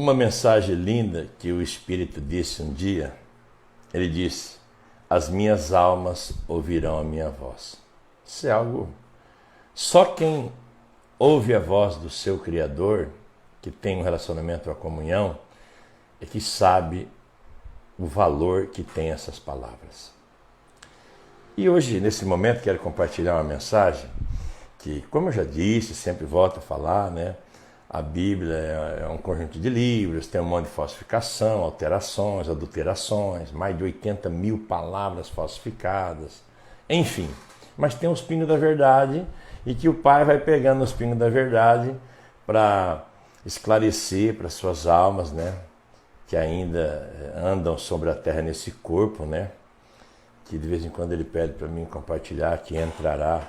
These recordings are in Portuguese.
Uma mensagem linda que o Espírito disse um dia, ele disse: as minhas almas ouvirão a minha voz. Isso é algo... Só quem ouve a voz do seu Criador, que tem um relacionamento, uma comunhão, é que sabe o valor que tem essas palavras. E hoje, nesse momento, quero compartilhar uma mensagem que, como eu já disse, sempre volto a falar, né? A Bíblia é um conjunto de livros, tem um monte de falsificação, alterações, adulterações, mais de 80 mil palavras falsificadas, enfim. Mas tem os pingos da verdade e que o Pai vai pegando os pingos da verdade para esclarecer para suas almas, né? Que ainda andam sobre a terra nesse corpo, né? Que de vez em quando ele pede para mim compartilhar, que entrará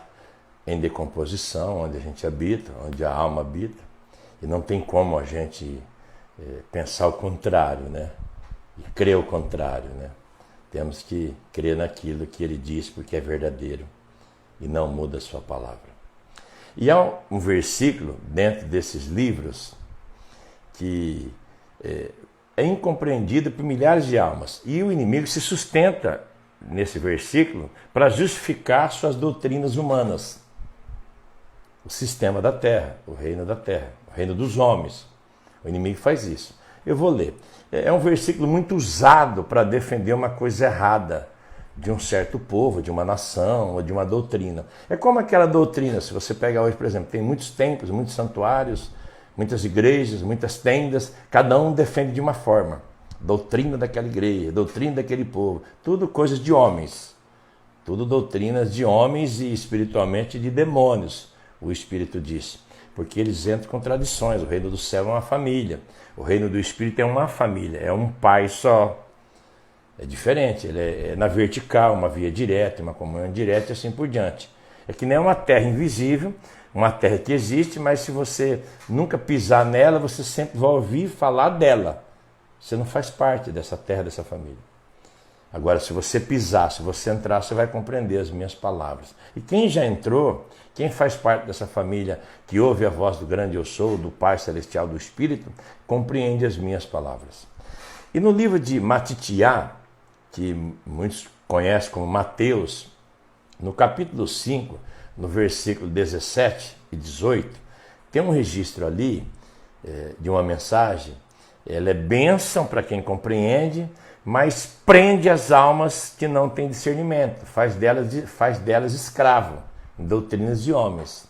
em decomposição, onde a gente habita, onde a alma habita. E não tem como a gente pensar o contrário, né? E crer o contrário, né? Temos que crer naquilo que ele diz, porque é verdadeiro e não muda a sua palavra. E há um versículo dentro desses livros que é incompreendido por milhares de almas. E o inimigo se sustenta nesse versículo para justificar suas doutrinas humanas. O sistema da terra, o reino da terra, o reino dos homens. O inimigo faz isso. Eu vou ler. É um versículo muito usado para defender uma coisa errada de um certo povo, de uma nação ou de uma doutrina. É como aquela doutrina, se você pega hoje, por exemplo, tem muitos templos, muitos santuários, muitas igrejas, muitas tendas, cada um defende de uma forma. Doutrina daquela igreja, doutrina daquele povo, tudo coisas de homens. Tudo doutrinas de homens e espiritualmente de demônios. O Espírito disse, porque eles entram em contradições. O reino do céu é uma família, o reino do Espírito é uma família, é um pai só. É diferente, ele é na vertical, uma via direta, uma comunhão direta e assim por diante. É que nem uma terra invisível, uma terra que existe, mas se você nunca pisar nela, você sempre vai ouvir falar dela. Você não faz parte dessa terra, dessa família. Agora, se você pisar, se você entrar, você vai compreender as minhas palavras. E quem já entrou, quem faz parte dessa família que ouve a voz do grande eu sou, do Pai Celestial, do Espírito, compreende as minhas palavras. E no livro de Matitiá, que muitos conhecem como Mateus, no capítulo 5, no versículo 17 e 18, tem um registro ali de uma mensagem. Ela é bênção para quem compreende, mas prende as almas que não têm discernimento, faz delas escravo, em doutrinas de homens.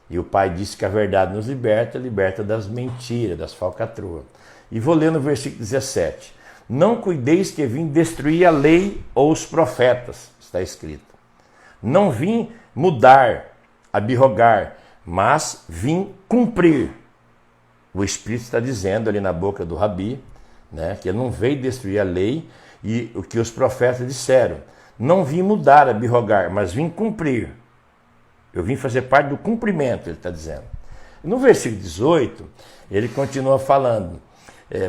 E o Pai disse que a verdade nos liberta, liberta das mentiras, das falcatruas. E vou ler no versículo 17. Não cuideis que vim destruir a lei ou os profetas, está escrito. Não vim mudar, abrogar, mas vim cumprir. O Espírito está dizendo ali na boca do Rabi, né, que ele não veio destruir a lei e o que os profetas disseram. Não vim mudar, abrogar, mas vim cumprir. Eu vim fazer parte do cumprimento, ele está dizendo. No versículo 18, ele continua falando,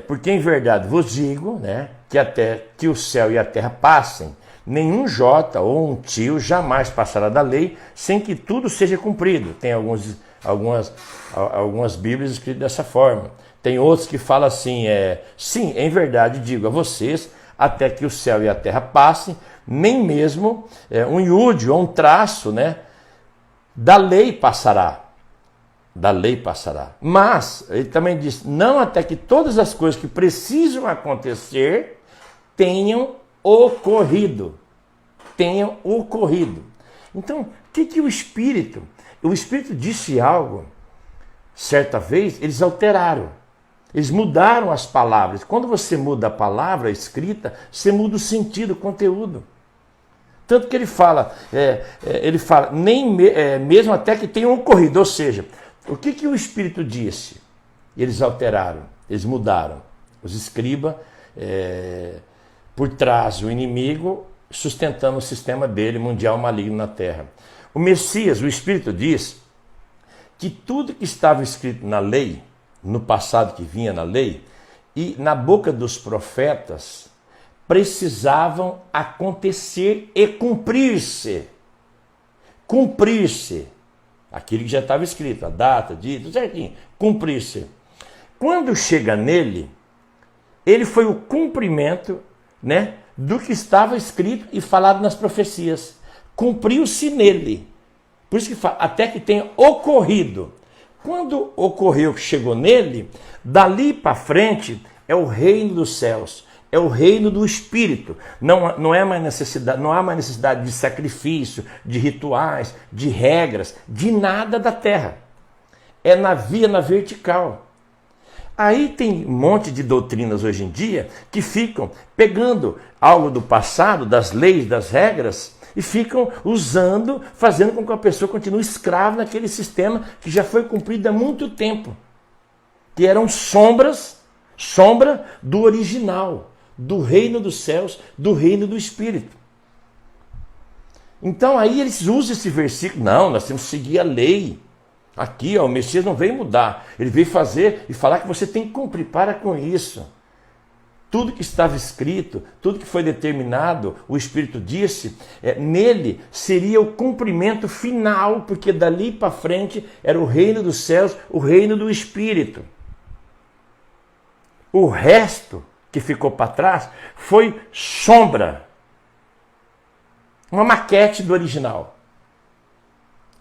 porque em verdade vos digo, né, que até que o céu e a terra passem, nenhum jota ou um tio jamais passará da lei sem que tudo seja cumprido. Tem algumas Bíblias escritas dessa forma. Tem outros que falam assim, sim, em verdade digo a vocês, até que o céu e a terra passem, nem mesmo um iúde ou um traço, né, da lei passará. Da lei passará. Mas, ele também diz, não até que todas as coisas que precisam acontecer tenham ocorrido. Tenham ocorrido. Então, o que o Espírito disse algo, certa vez, eles alteraram. Eles mudaram as palavras. Quando você muda a palavra escrita, você muda o sentido, o conteúdo. Tanto que ele fala mesmo até que tenham ocorrido. Ou seja, o que o Espírito disse? Eles alteraram, eles mudaram. Os escribas, por trás o inimigo, sustentando o sistema dele, mundial maligno na terra. O Messias, o Espírito diz que tudo que estava escrito na lei, no passado que vinha na lei, e na boca dos profetas, precisavam acontecer e cumprir-se. Cumprir-se. Aquilo que já estava escrito, a data, dito, certinho. Cumprir-se. Quando chega nele, ele foi o cumprimento, né, do que estava escrito e falado nas profecias. Cumpriu-se nele. Por isso que fala, até que tenha ocorrido. Quando ocorreu que chegou nele, dali para frente é o reino dos céus, é o reino do Espírito. Não há mais necessidade de sacrifício, de rituais, de regras, de nada da terra. É na via, na vertical. Aí tem um monte de doutrinas hoje em dia que ficam pegando algo do passado, das leis, das regras, e ficam usando, fazendo com que a pessoa continue escrava naquele sistema que já foi cumprido há muito tempo. Que eram sombra do original, do reino dos céus, do reino do Espírito. Então aí eles usam esse versículo, não, nós temos que seguir a lei. Aqui, ó, o Messias não veio mudar, ele veio fazer e falar que você tem que cumprir, para com isso. Tudo que estava escrito, tudo que foi determinado, o Espírito disse, nele seria o cumprimento final, porque dali para frente era o reino dos céus, o reino do Espírito. O resto que ficou para trás foi sombra, uma maquete do original.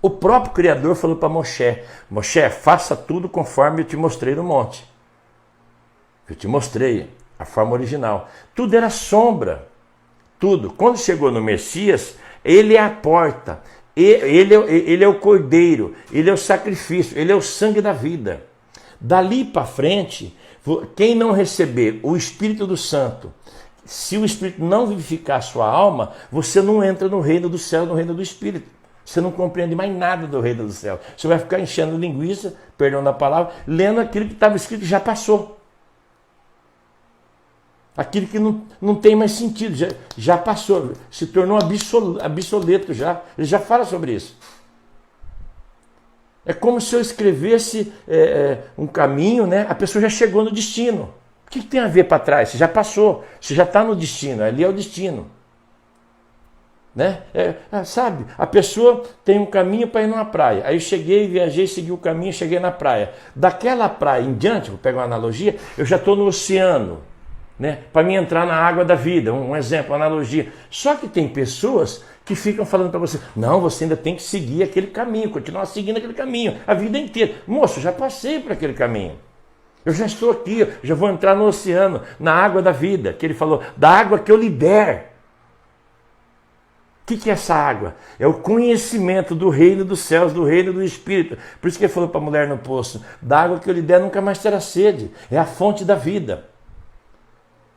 O próprio Criador falou para Moshe, Moshe, faça tudo conforme eu te mostrei no monte. Eu te mostrei a forma original. Tudo era sombra. Tudo. Quando chegou no Messias, ele é a porta. Ele é o cordeiro. Ele é o sacrifício. Ele é o sangue da vida. Dali para frente, quem não receber o Espírito do Santo, se o Espírito não vivificar a sua alma, você não entra no reino do céu, no reino do Espírito. Você não compreende mais nada do reino do céu. Você vai ficar enchendo linguiça, perdão da palavra, lendo aquilo que estava escrito e já passou. Aquilo que não tem mais sentido, já passou, se tornou obsoleto já. Ele já fala sobre isso. É como se eu escrevesse um caminho, né? A pessoa já chegou no destino. O que tem a ver para trás? Você já passou, você já está no destino, ali é o destino. Né? Sabe, a pessoa tem um caminho para ir numa praia. Aí eu cheguei, viajei, segui o caminho, cheguei na praia. Daquela praia em diante, vou pegar uma analogia, eu já estou no oceano. Né? Para mim entrar na água da vida, um exemplo, uma analogia. Só que tem pessoas que ficam falando para você, não, você ainda tem que seguir aquele caminho, continuar seguindo aquele caminho, a vida inteira. Moço, já passei por aquele caminho. Eu já estou aqui, eu já vou entrar no oceano, na água da vida, que ele falou, da água que eu libero. O que é essa água? É o conhecimento do reino dos céus, do reino do Espírito. Por isso que ele falou para a mulher no poço, da água que eu lhe der nunca mais terá sede. É a fonte da vida.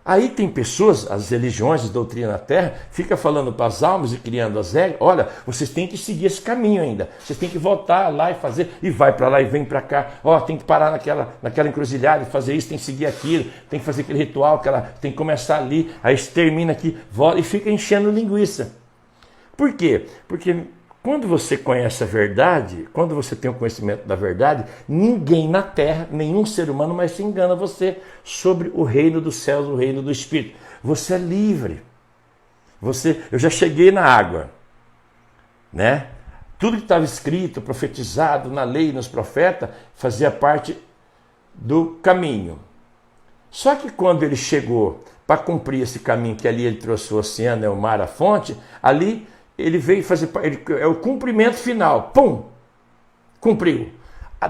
Aí tem pessoas, as religiões de doutrina na terra, fica falando para as almas e criando as regras, olha, vocês têm que seguir esse caminho ainda. Vocês têm que voltar lá e fazer, e vai para lá e vem para cá. Ó, tem que parar naquela encruzilhada e fazer isso, tem que seguir aquilo, tem que fazer aquele ritual, tem que começar ali, aí termina aqui, volta e fica enchendo linguiça. Por quê? Porque quando você conhece a verdade, quando você tem o conhecimento da verdade, ninguém na terra, nenhum ser humano mais se engana você sobre o reino dos céus, o reino do Espírito. Você é livre. Eu já cheguei na água, né? Tudo que estava escrito, profetizado na lei, nos profetas, fazia parte do caminho. Só que quando ele chegou para cumprir esse caminho, que ali ele trouxe o oceano, o mar, a fonte, ali ele veio fazer, é o cumprimento final. Pum! Cumpriu.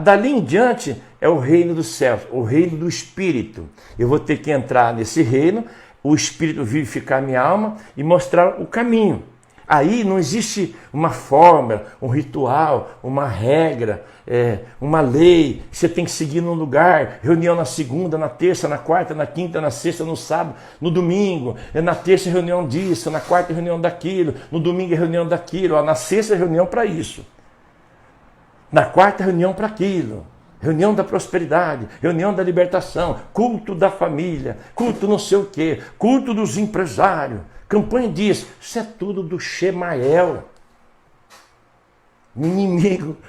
Dali em diante é o reino dos céus, o reino do Espírito. Eu vou ter que entrar nesse reino, o Espírito vivificar minha alma e mostrar o caminho. Aí não existe uma fórmula, um ritual, uma regra, uma lei que você tem que seguir num lugar, reunião na segunda, na terça, na quarta, na quinta, na sexta, no sábado, no domingo, na terça reunião disso, na quarta reunião daquilo, no domingo reunião daquilo, na sexta reunião para isso, na quarta reunião para aquilo, reunião da prosperidade, reunião da libertação, culto da família, culto não sei o quê, culto dos empresários, campanha disso, isso é tudo do Shemael.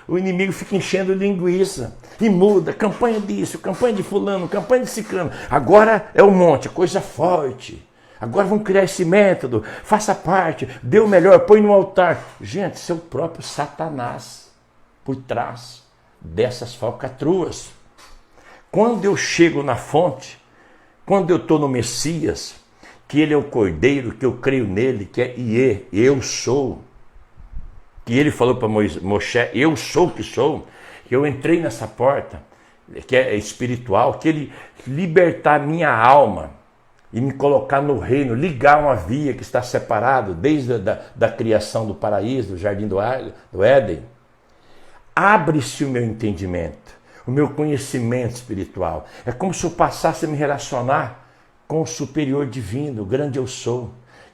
O inimigo fica enchendo linguiça e muda, campanha disso, campanha de fulano, campanha de ciclano. Agora é o monte, coisa forte. Agora vamos criar esse método, faça parte, dê o melhor, põe no altar. Gente, isso é o próprio Satanás por trás dessas falcatruas. Quando eu chego na fonte, quando eu estou no Messias, que ele é o Cordeiro, que eu creio nele, que é Iê, eu sou, que ele falou para Moshe, eu sou o que sou, que eu entrei nessa porta, que é espiritual, que ele libertar minha alma e me colocar no reino, ligar uma via que está separado desde da criação do paraíso, do jardim do Éden, abre-se o meu entendimento, o meu conhecimento espiritual. É como se eu passasse a me relacionar com o superior divino, o grande eu sou,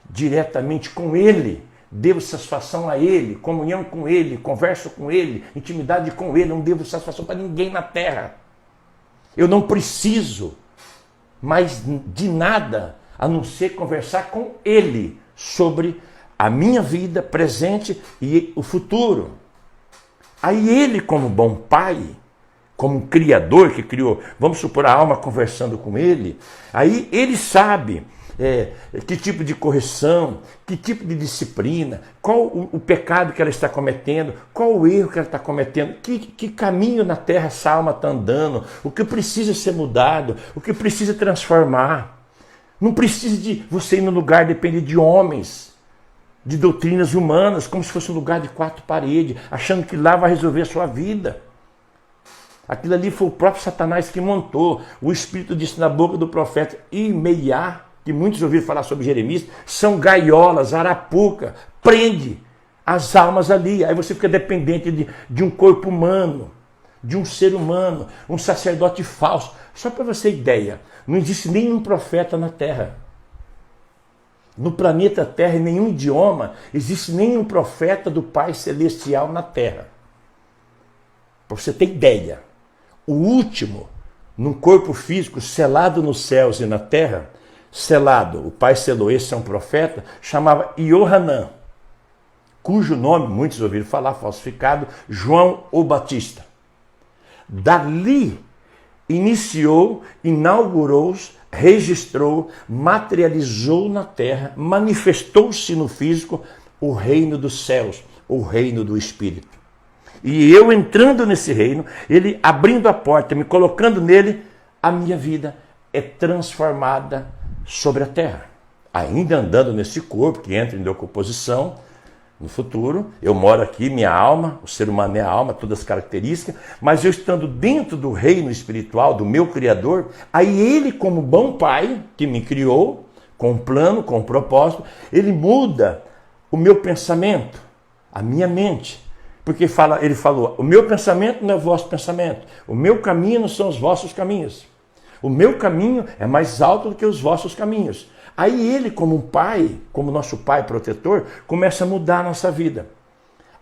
diretamente com ele. Devo satisfação a ele, comunhão com ele, converso com ele, intimidade com ele. Não devo satisfação para ninguém na terra. Eu não preciso mais de nada a não ser conversar com ele sobre a minha vida presente e o futuro. Aí ele, como bom pai, como um criador que criou, vamos supor a alma conversando com ele, aí ele sabe que tipo de correção, que tipo de disciplina, qual o pecado que ela está cometendo, qual o erro que ela está cometendo, que caminho na terra essa alma está andando, o que precisa ser mudado, o que precisa transformar. Não precisa de você ir no lugar depender de homens, de doutrinas humanas, como se fosse um lugar de quatro paredes, achando que lá vai resolver a sua vida. Aquilo ali foi o próprio Satanás que montou. O Espírito disse na boca do profeta Imeiá, que muitos ouviram falar sobre Jeremias, são gaiolas, arapuca, prende as almas ali. Aí você fica dependente de um corpo humano, de um ser humano, um sacerdote falso. Só para você ter ideia, não existe nenhum profeta na Terra. No planeta Terra, em nenhum idioma, existe nenhum profeta do Pai Celestial na Terra. Para você ter ideia, o último, num corpo físico, selado nos céus e na terra, selado, o Pai selou, esse é um profeta, chamava Iohanan, cujo nome, muitos ouviram falar, falsificado, João o Batista. Dali, iniciou, inaugurou, registrou, materializou na terra, manifestou-se no físico o reino dos céus, o reino do Espírito. E eu entrando nesse reino, ele abrindo a porta, me colocando nele, a minha vida é transformada sobre a terra. Ainda andando nesse corpo que entra em decomposição, no futuro, eu moro aqui, minha alma, o ser humano é a alma, todas as características, mas eu estando dentro do reino espiritual, do meu Criador, aí ele, como bom pai, que me criou, com um plano, com um propósito, ele muda o meu pensamento, a minha mente. Porque ele falou, o meu pensamento não é o vosso pensamento, o meu caminho não são os vossos caminhos. O meu caminho é mais alto do que os vossos caminhos. Aí ele, como um pai, como nosso pai protetor, começa a mudar a nossa vida.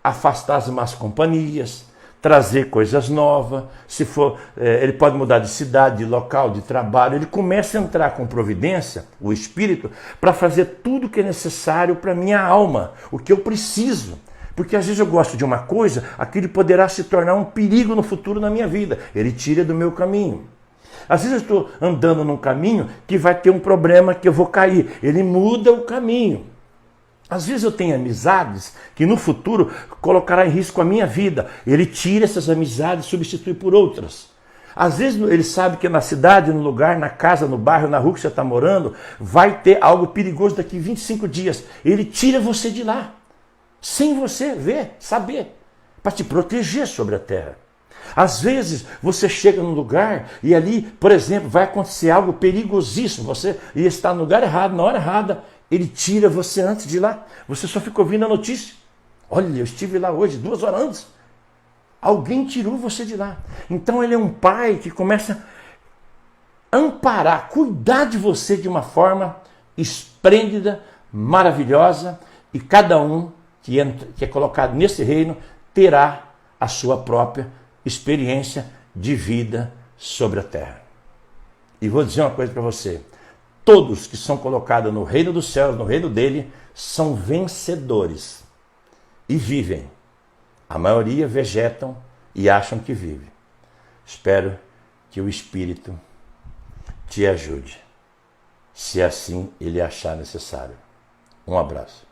Afastar as más companhias, trazer coisas novas. Se for, ele pode mudar de cidade, de local, de trabalho. Ele começa a entrar com providência, o Espírito, para fazer tudo o que é necessário para a minha alma, o que eu preciso. Porque às vezes eu gosto de uma coisa, aquilo poderá se tornar um perigo no futuro na minha vida. Ele tira do meu caminho. Às vezes eu estou andando num caminho que vai ter um problema, que eu vou cair. Ele muda o caminho. Às vezes eu tenho amizades que no futuro colocará em risco a minha vida. Ele tira essas amizades e substitui por outras. Às vezes ele sabe que na cidade, no lugar, na casa, no bairro, na rua que você está morando, vai ter algo perigoso daqui a 25 dias. Ele tira você de lá. Sem você ver, saber, para te proteger sobre a terra. Às vezes você chega num lugar e ali, por exemplo, vai acontecer algo perigosíssimo, você ia estar no lugar errado, na hora errada, ele tira você antes de ir lá. Você só fica ouvindo a notícia. Olha, eu estive lá hoje, 2 horas antes. Alguém tirou você de lá. Então ele é um pai que começa a amparar, cuidar de você de uma forma esplêndida, maravilhosa, e cada um que é colocado nesse reino, terá a sua própria experiência de vida sobre a terra. E vou dizer uma coisa para você, todos que são colocados no reino dos céus, no reino dele, são vencedores e vivem. A maioria vegetam e acham que vive. Espero que o Espírito te ajude, se assim ele achar necessário. Um abraço.